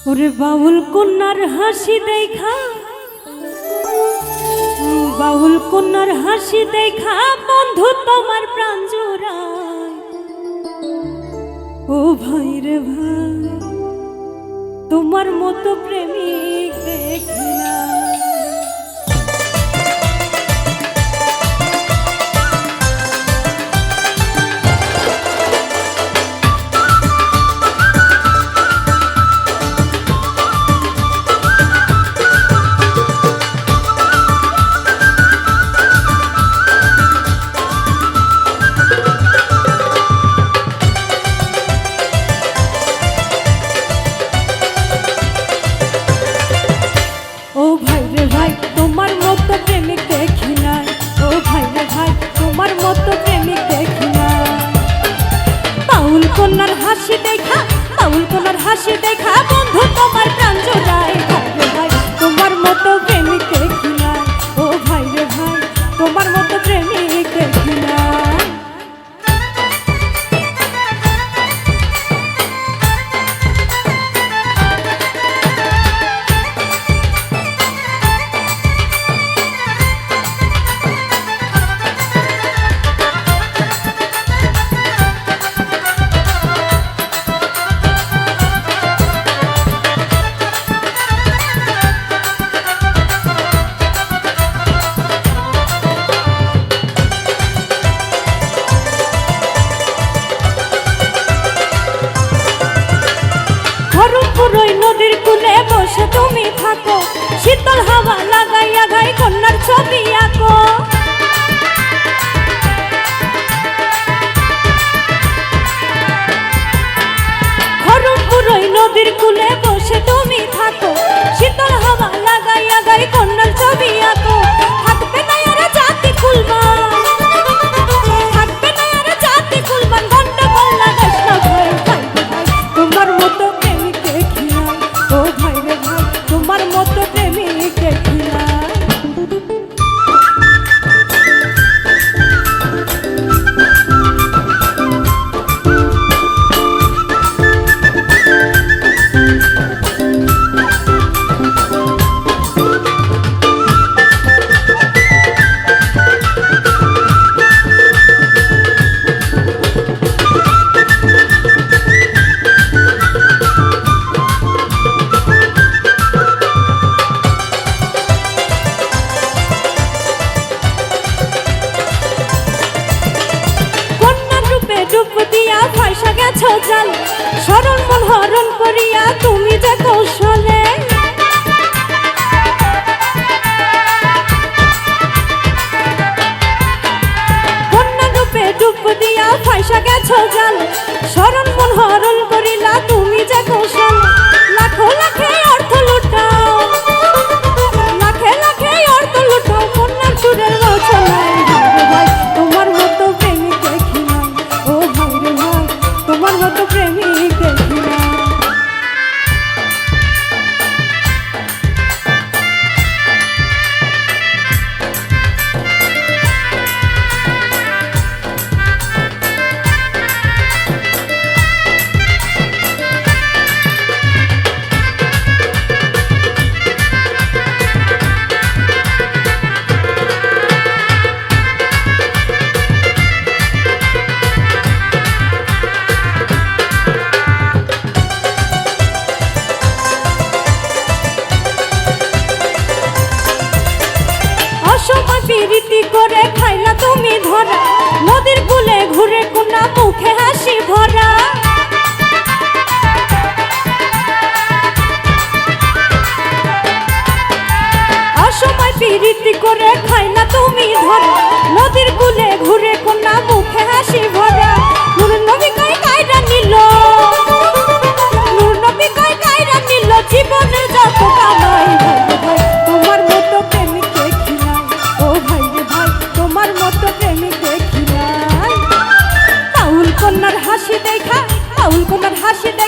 ওরে বাউল কন্যার হাসি দেখা, বাউল কন্যার হাসি দেখা বন্ধু তোমার প্রাণ জোড়ায়। ও ভাই রে ভাই, তোমার মতো প্রেমিক দেখি না। কন্যার হাসি দেখা, বাউল কন্যার হাসি দেখা বন্ধু তোমার প্রাণ জোড়ায়। ভাই রে ভাই, তোমার মতো প্রেমিক দেখি না। ও ভাই রে ভাই, তোমার মতো প্রেমিক দেখি না। নদীর কূলে বসে তুমি থাকো, শীতল হাওয়া লাগাইয়া গাই কন্যার ছবি আঁকো। খড়মপুরই নদীর কূলে বসে তুমি থাকো, শীতল হাওয়া লাগাইয়া গাই কন্যার ছবি আঁকো। থাকবে না আর জাতি কুলমান, থাকবে না আর জাতি কুলমান, ঘন্টা বললা গাছ না ভাই। ভাই ভাই, তোমার মতো প্রেমিক দেখি না। ও ভাই রে ভাই, তোমার মতো প্রেমিক দেখি না। ডুব দিয়া ভাইসা গেছো জাল, স্মরণ মন হরণ করিয়া তুমি যে কৌশলে। কন্যা রূপে ডুব দিয়া ভাইসা গেছো জাল, স্মরণ মন হরণ করিলা তুমি যে কৌশলে। লাখো লাখে অর্থ লুটাও, লাখে লাখে অর্থ লুটাও কন্যার সুরের রচনায়। তোমার মতো প্রেমিক দেখি না। ও ভাই রে ভাই, তোমার মতো প্রেমিক দেখি না। প্রীতি করে খাইলা তুমি ধরা, নদীর কূলে ঘুরে কোনা মুখে হাসি ভরা। অসময় প্রীতি করে খাইলা তুমি ধরা, নদীর কূলে ঘুরে কোনা মুখে হাসি ভরা। নূর নবী কয় কায়রা নিল, নূর নবী কয় কায়রা নিল জীবনে যত কামাই। ভাই তোমার মতো প্রেমিক দেখি না। ও ভাই রে ভাই, তোমার মতো প্রেমিক দেখি না। বাউল কন্যার হাসি দেখা, বাউল কন্যার হাসি দেখা